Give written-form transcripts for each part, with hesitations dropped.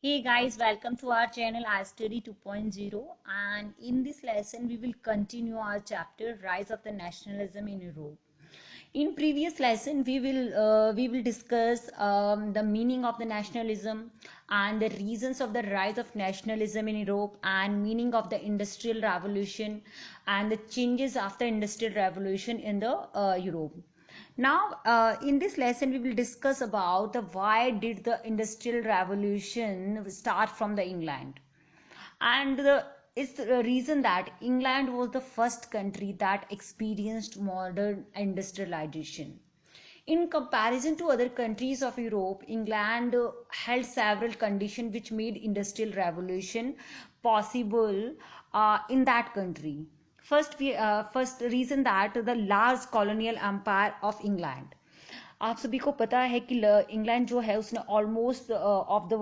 Hey guys, welcome to our channel I Study 2.0, and in this lesson we will continue our chapter Rise of the Nationalism in Europe. In previous lesson we will discuss the meaning of the nationalism and the reasons of the rise of nationalism in Europe and meaning of the industrial revolution and the changes after industrial revolution in the Europe. Now, in this lesson, we will discuss about the why did the Industrial Revolution start from the England, and it's the reason that England was the first country that experienced modern industrialization. In comparison to other countries of Europe, England held several conditions which made industrial revolution possible in that country. First reason that the large colonial empire of England. आप सभी को पता है कि England जो है उसने almost of the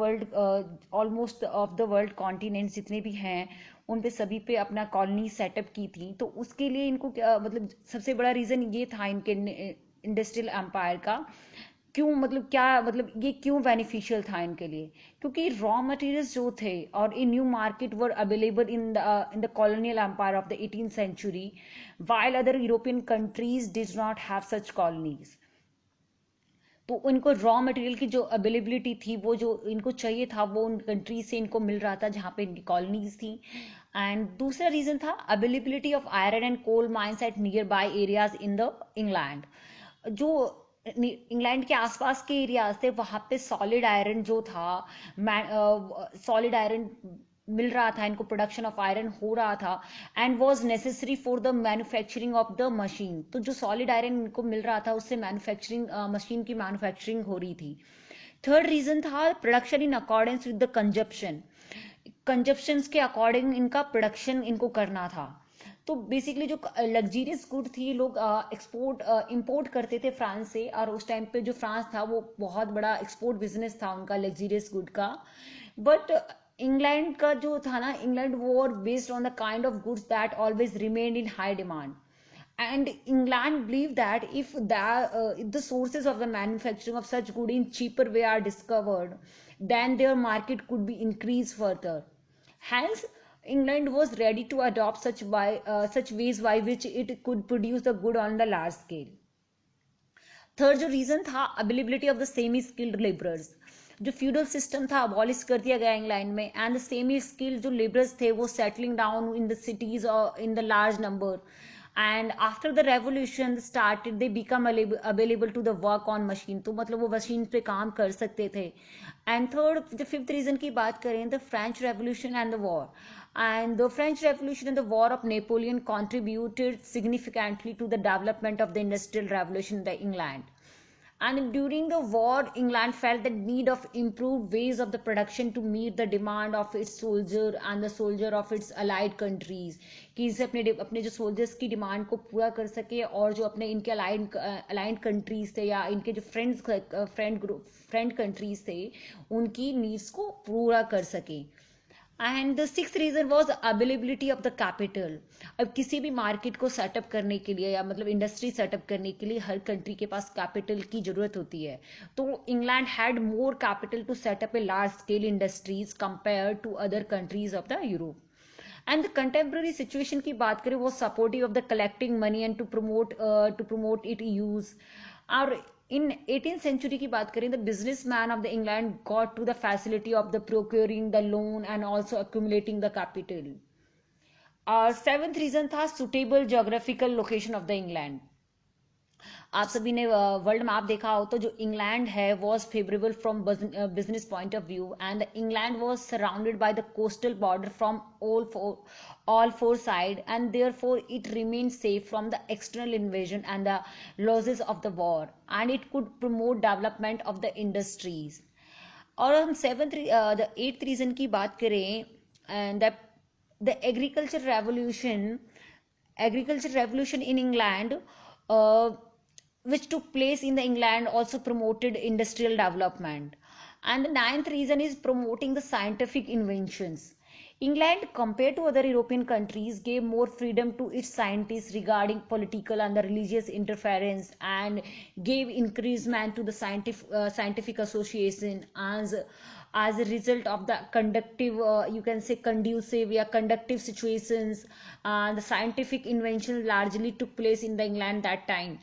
world continents जितने भी हैं उन पे सभी पे अपना कॉलोनी सेटअप की थी। तो उसके लिए इनको क्या मतलब सबसे बड़ा रीज़न ये था इनके इंडस्ट्रियल एम्पायर का, क्यों मतलब क्या मतलब ये क्यों बेनिफिशियल था इनके लिए, क्योंकि रॉ मटेरियल्स जो थे और in new market were available in the colonial empire of the 18th century, while other European countries did not have such colonies. तो उनको रॉ मटेरियल की जो अवेलेबिलिटी थी, वो जो इनको चाहिए था वो उन कंट्रीज से इनको मिल रहा था जहाँ पे इनकी कॉलोनीज थी। एंड दूसरा रीजन था availability of iron and coal mines at near by areas in the England. जो इंग्लैंड के आसपास के एरियाज थे वहाँ पे सॉलिड आयरन जो था, सॉलिड आयरन मिल रहा था इनको, प्रोडक्शन ऑफ आयरन हो रहा था and was necessary for the manufacturing of the machine. तो जो सॉलिड आयरन इनको मिल रहा था उससे मैन्युफैक्चरिंग मशीन की मैन्युफैक्चरिंग हो रही थी। थर्ड रीजन था production in accordance with the consumptions के अकॉर्डिंग इनका प्रोडक्शन इनको करना था। तो बेसिकली जो लग्जीरियस गुड थी लोग इंपोर्ट करते थे फ्रांस से, और उस टाइम पे जो फ्रांस था वो बहुत बड़ा एक्सपोर्ट बिजनेस था उनका लग्जीरियस गुड का। बट इंग्लैंड का जो था ना, England war based on the kind of goods that always remained in high demand, and England believed that if the sources of the manufacturing of such good in cheaper way are discovered, then their market could be increased further. Hence, England was ready to adopt such ways by which it could produce the good on the large scale. Third जो reason था availability of the semi skilled labourers. जो feudal system था abolish कर दिया गया England में, and the semi skilled जो labourers थे वो settling down in the cities और in the large number, and after the revolution started they become available to the work on machine. तो मतलब वो मशीन पे काम कर सकते थे। एंड थर्ड जो फिफ्थ रीजन की बात करें, the French revolution and the war, and the French Revolution and the War of Napoleon contributed significantly to the development of the Industrial Revolution in England. And during the war, England felt the need of improved ways of the production to meet the demand of its soldier and the soldier of its allied countries, कि इसे अपने जो soldiers की demand को पूरा कर सके और जो अपने इनके अलाइड कंट्रीज थे या इनके जो फ्रेंड कंट्रीज थे उनकी नीड्स को पूरा कर सके। And the sixth reason was availability of the capital. अब किसी भी मार्केट को सेटअप करने के लिए या मतलब इंडस्ट्री सेटअप करने के लिए हर कंट्री के पास कैपिटल की जरूरत होती है। तो England had more capital to set up a large scale industries compare to other countries of the Europe. And the contemporary situation की बात करें वो supportive of the collecting money and to promote it use. और in 18th century की बात करें, the businessman of the England got to the facility of the procuring the loan and also accumulating the capital. Seventh reason था suitable geographical location of the England. आप सभी ने world map देखा हो तो जो इंग्लैंड है was favourable from business point of view, and England was surrounded by the coastal border from all four sides, and therefore it remained safe from the external invasion and the losses of the war, and it could promote development of the industries. और हम the eighth reason की बात करें, and the agriculture revolution in England which took place in the England also promoted industrial development. And the ninth reason is promoting the scientific inventions. England, compared to other European countries, gave more freedom to its scientists regarding political and the religious interference, and gave encouragement to the scientific association as a result of the conductive, you can say conducive या conductive situations. The scientific invention largely took place in the England that time.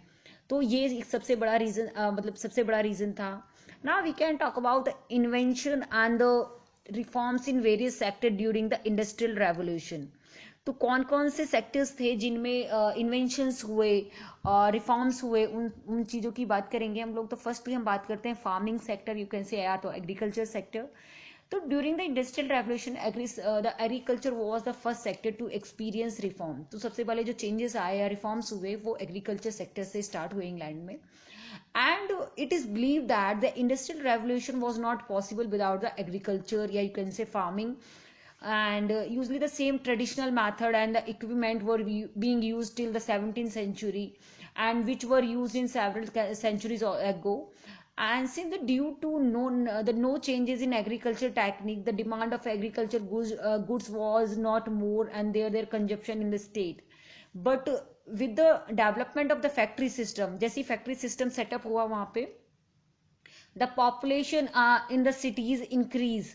तो ये एक सबसे बड़ा reason, मतलब सबसे बड़ा reason था. Now we can talk about the invention and the reforms in various sector during the industrial revolution. तो कौन कौन से सेक्टर्स थे जिनमें इन्वेंशंस हुए, रिफॉर्म्स हुए, उन चीज़ों की बात करेंगे हम लोग. तो फर्स्टली हम बात करते हैं फार्मिंग सेक्टर, यू कैन से, या तो एग्रीकल्चर सेक्टर. तो during the industrial revolution the agriculture was the first sector to experience reform. तो सबसे पहले जो चेंजेस आए या रिफॉर्म्स हुए वो एग्रीकल्चर सेक्टर से स्टार्ट हुए इंग्लैंड में. And it is believed that the industrial revolution was not possible without the agriculture, yeah, you can say farming. And usually the same traditional method and the equipment were being used till the 17th century, and which were used in several centuries ago. And since due to no changes in agriculture technique, the demand of agriculture goods was not more, and their consumption in the state. But with the development of the factory system, जैसी factory system setup हुआ वहाँ पे, the population in the cities increase,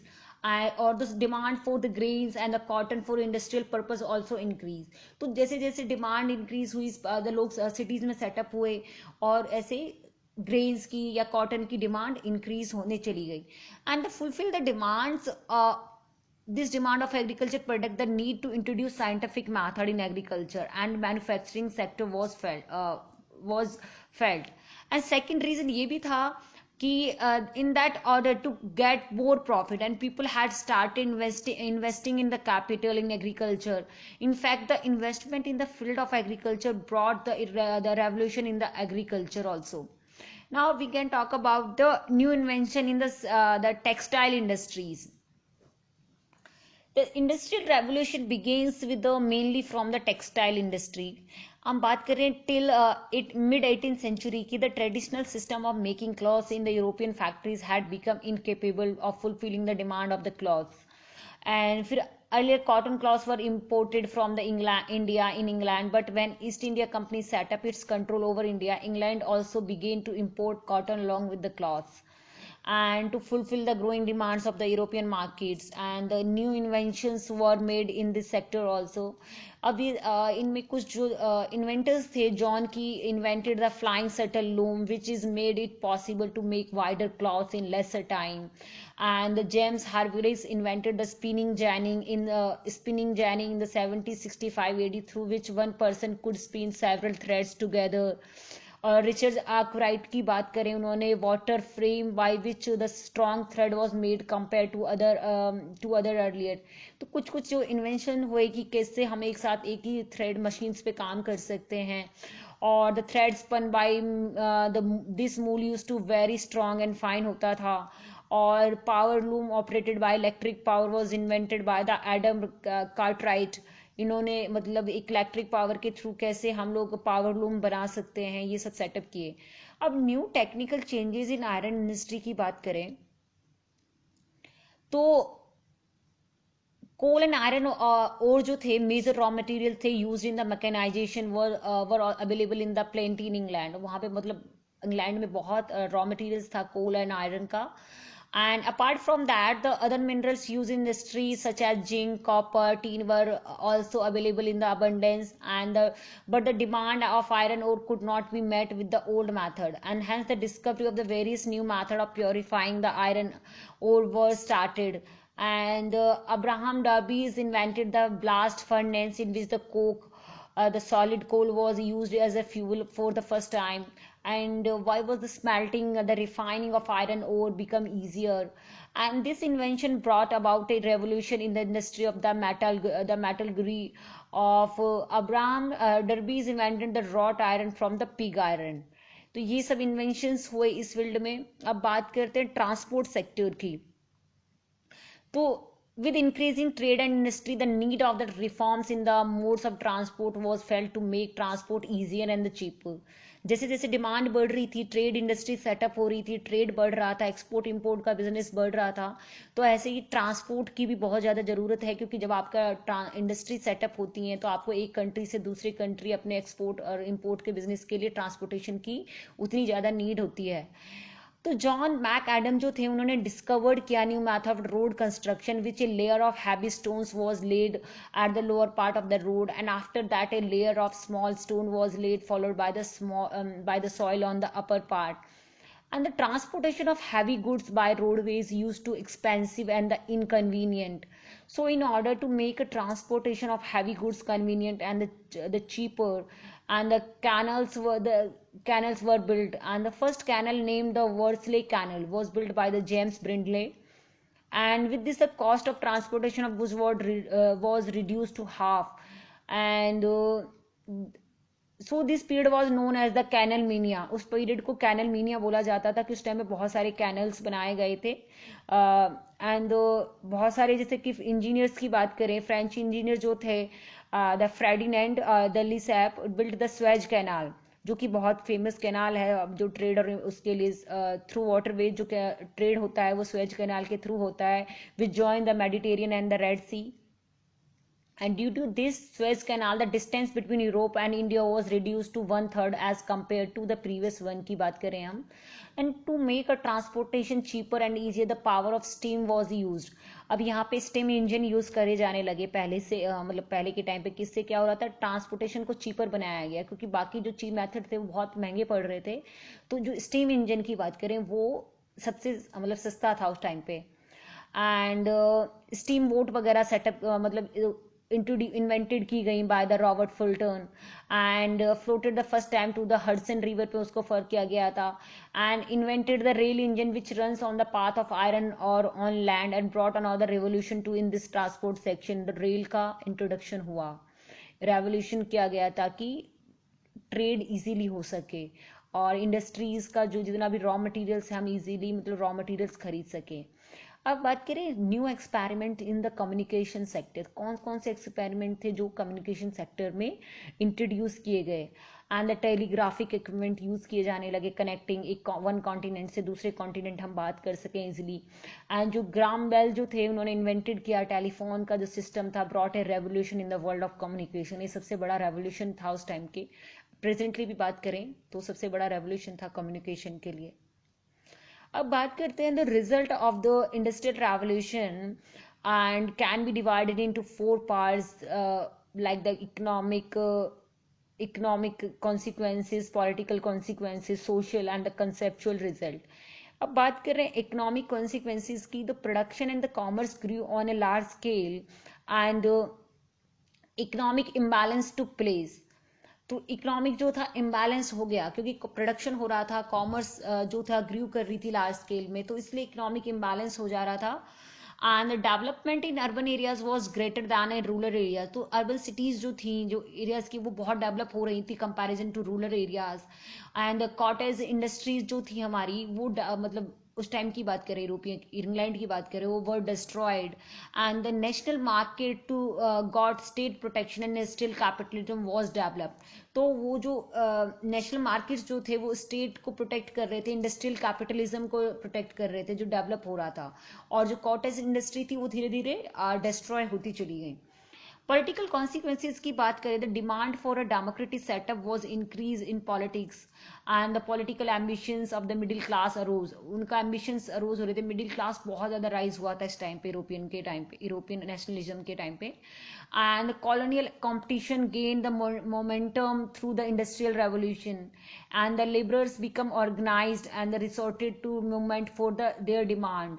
or the demand for the grains and the cotton for industrial purpose also increase. तो जैसे जैसे demand increase हुई, the लोग cities में setup हुए, और ऐसे grains की या cotton की demand increase होने चली गई. And to fulfill the demands, this demand of agriculture product, the need to introduce scientific method in agriculture and manufacturing sector was felt. And second reason ये भी था कि in that order to get more profit, and people had started investing in the capital in agriculture. In fact, the investment in the field of agriculture brought the revolution in the agriculture also. Now we can talk about the new invention in the textile industries. The industrial revolution begins with the mainly from the textile industry. हम बात करें till mid 18th century की, the traditional system of making clothes in the European factories had become incapable of fulfilling the demand of the clothes. And फिर earlier cotton cloths were imported from the India in England, but when East India Company set up its control over India, England also began to import cotton along with the cloths, and to fulfill the growing demands of the European markets. And the new inventions were made in this sector also. अभी इनमें कुछ जो inventors थे, John की invented the flying shuttle loom, which is made it possible to make wider cloths in lesser time. And the James Hargreaves invented the spinning jenny in the 1765 AD, through which one person could spin several threads together. और Richard Arkwright की बात करें, उन्होंने water frame by which the strong thread was made compare to other earlier. तो कुछ कुछ जो invention हुए कि कैसे हम एक साथ एक ही थ्रेड मशीन्स पे काम कर सकते हैं. और the thread spun by this mule used to very strong and fine होता था. और power loom operated by electric power was invented by the Adam Cartwright. इन्होंने मतलब एक इलेक्ट्रिक पावर के थ्रू कैसे हम लोग पावर लूम बना सकते हैं, ये सब सेटअप किए. अब new technical changes in iron industry की बात करें तो कोल एंड आयरन और जो थे मेजर रॉ मटेरियल थे used in the mechanization were available in the plenty in England. वहाँ पे मतलब इंग्लैंड में बहुत रॉ मटेरियल्स था कोल एंड आयरन का. And apart from that, the other minerals used in industries such as zinc, copper, tin were also available in the abundance. But the demand of iron ore could not be met with the old method, and hence the discovery of the various new method of purifying the iron ore was started. And Abraham Davies invented the blast furnace, in which the coke, the solid coal, was used as a fuel for the first time. And why was the smelting, the refining of iron ore become easier. And this invention brought about a revolution in the industry of the metallurgy of Abraham Davies invented the wrought iron from the pig iron. तो ये सब inventions हुए इस field में. अब बात करते हैं ट्रांसपोर्ट सेक्टर की. तो with increasing trade and industry, the need of the reforms in the modes of transport was felt to make transport easier and cheaper. जैसे जैसे डिमांड बढ़ रही थी, ट्रेड इंडस्ट्री सेटअप हो रही थी, ट्रेड बढ़ रहा था, एक्सपोर्ट इंपोर्ट का बिजनेस बढ़ रहा था, तो ऐसे ही ट्रांसपोर्ट की भी बहुत ज़्यादा ज़रूरत है. क्योंकि जब आपका इंडस्ट्री सेटअप होती हैं तो आपको एक कंट्री से दूसरी कंट्री अपने एक्सपोर्ट और इंपोर्ट के बिजनेस के लिए ट्रांसपोर्टेशन की उतनी ज़्यादा नीड होती है. तो जॉन मैक एडम जो थे उन्होंने डिस्कवर्ड किया new method of road construction which a layer of heavy stones was laid at the lower part of the road and after that a layer of small stone was laid followed by the soil on the upper part. And the transportation of heavy goods by roadways used to expensive and the inconvenient. So in order to make a transportation of heavy goods convenient and the cheaper, and the canals were built, and the first canal named the Worsley Canal was built by the James Brindley, and with this the cost of transportation of goods was reduced to half. And so this period was known as the canal mania. उस period को canal mania बोला जाता था कि उस time में बहुत सारे कैनल्स बनाए गए थे. एंड बहुत सारे, जैसे कि इंजीनियर्स की बात करें, फ्रेंच इंजीनियर जो थे the Ferdinand de Lesseps built the Suez Canal, जो कि बहुत फेमस कैनाल है, जो ट्रेड और उसके लिए थ्रू वाटरवे जो ट्रेड होता है वो स्वेज कैनाल के थ्रू होता है, which join the Mediterranean and the Red Sea. And due to this Suez Canal, the distance between Europe and India was reduced to 1/3 as compared to the previous one की बात करें हम. And to make a transportation cheaper and easier, the power of steam was used. अब यहाँ पे steam engine use करे जाने लगे पहले से, मतलब पहले के टाइम पे. किससे क्या हो रहा था, ट्रांसपोर्टेशन को चीपर बनाया गया, क्योंकि बाकी जो चीप मेथड थे वो बहुत महंगे पड़ रहे थे. तो जो स्टीम इंजन की बात करें वो सबसे मतलब सस्ता था उस टाइम पे. एंड स्टीम बोट वगैरह सेटअप मतलब इन्वेंटेड की गई by the Robert Fulton, and floated the first time to the Hudson River पे उसको फर्क किया गया था. And invented the rail engine which runs on the path of iron और on land and brought another revolution to in this transport section. The rail का introduction हुआ, revolution किया गया ताकि ट्रेड इजीली हो सके और इंडस्ट्रीज का जो जितना भी रॉ मटेरियल्स है हम इजीली मतलब रॉ मटेरियल्स खरीद सके. अब बात करें new experiment in the communication sector. कौन कौन से एक्सपेरिमेंट थे जो कम्युनिकेशन सेक्टर में इंट्रोड्यूस किए गए. And the telegraphic equipment use किए जाने लगे, कनेक्टिंग एक वन कॉन्टिनेंट से दूसरे कॉन्टिनेंट हम बात कर सकें इजिली. एंड जो ग्राम बेल जो थे उन्होंने इन्वेंटेड किया, टेलीफोन का जो सिस्टम था, brought a revolution in the world of communication. ये सबसे बड़ा रेवोल्यूशन था उस टाइम के. प्रेजेंटली भी बात करें तो सबसे बड़ा रेवोल्यूशन था कम्युनिकेशन के लिए. अब बात करते हैं the result of the industrial revolution, and can be divided into 4 parts like the economic consequences, political consequences, social and the conceptual result. अब बात कर रहे हैं इकोनॉमिक कॉन्सिक्वेंसेस की. The production and the commerce grew on a large scale and economic imbalance took place. तो economic जो था imbalance हो गया क्योंकि प्रोडक्शन हो रहा था, कॉमर्स जो था ग्रू कर रही थी लार्ज स्केल में, तो इसलिए इकोनॉमिक इम्बैलेंस हो जा रहा था. And development in urban areas was greater than in rural areas. तो अर्बन सिटीज जो थी, जो एरियाज की, वो बहुत डेवलप हो रही थी comparison to rural areas. And cottage industries जो थी हमारी वो मतलब उस टाइम की बात करें, यूरोपियन इंग्लैंड की बात करें, वो were destroyed. And the national market too got state protection and industrial capitalism was developed. तो वो जो नेशनल मार्केट्स जो थे वो स्टेट को प्रोटेक्ट कर रहे थे, इंडस्ट्रियल कैपिटलिज्म को प्रोटेक्ट कर रहे थे जो डेवलप हो रहा था. और जो कॉटेज इंडस्ट्री थी वो धीरे धीरे डिस्ट्रॉय होती चली गई. पॉलिटिकल कॉन्सिक्वेंसेज की बात करें, the demand for a democratic setup was increase in politics and the political ambitions of the middle class arose. उनका एम्बिशंस अरोज हो रहे थे, मिडिल क्लास बहुत ज़्यादा राइज हुआ था इस टाइम पे, यूरोपियन के टाइम पे, यूरोपियन नेशनलिज्म के टाइम पे. And colonial competition gain the momentum through the industrial revolution and the labourers become organised and the resorted to movement for their demand.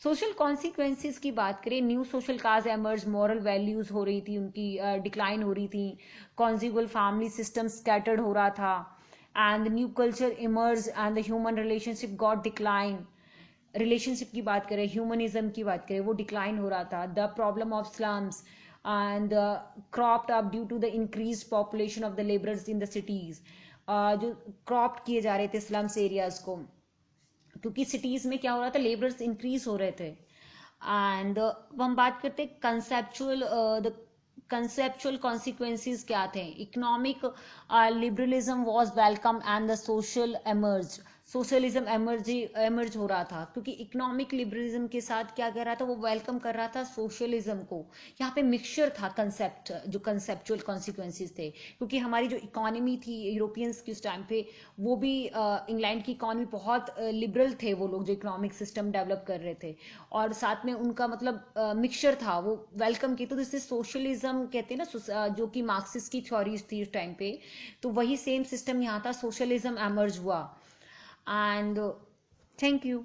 Social consequences की बात करें, new social cause emerge, moral values हो रही थी उनकी decline हो रही थी, कॉन्जुगल फैमिली सिस्टम स्कैटर्ड हो रहा था, and new culture emerge and the human relationship got decline. Relationship की बात करें, ह्यूमनिज्म की बात करें, वो डिक्लाइन हो रहा था. The problem of slums and cropped up due to the increase population of the labourers in the cities. जो क्रॉप्ड किए जा रहे थे स्लम्स एरियाज को, क्योंकि सिटीज में क्या हो रहा था, लेबरर्स इंक्रीज हो रहे थे. एंड हम बात करते हैं कंसेप्चुअल कॉन्सिक्वेंसेज क्या थे. Economic liberalism was welcome and the social emerge. Socialism emerge हो रहा था, क्योंकि इकोनॉमिक लिबरलिज्म के साथ क्या कर रहा था, वो वेलकम कर रहा था सोशलिज्म को। यहाँ पे मिक्सचर था कंसेप्ट, जो कंसेप्चुअल कॉन्सिक्वेंसेस थे, क्योंकि हमारी जो इकोनॉमी थी यूरोपियंस की उस टाइम पे, वो भी इंग्लैंड की इकोनॉमी बहुत लिबरल थे वो लोग जो इकोनॉमिक सिस्टम डेवलप कर रहे थे, और साथ में उनका मतलब मिक्सचर था, वो वेलकम की। तो जिससे सोशलिज्म कहते हैं ना, जो कि मार्क्सिस्ट की थ्योरीज थी उस टाइम पे, तो वही सेम सिस्टम यहाँ था, सोशलिज्म एमर्ज हुआ। And thank you.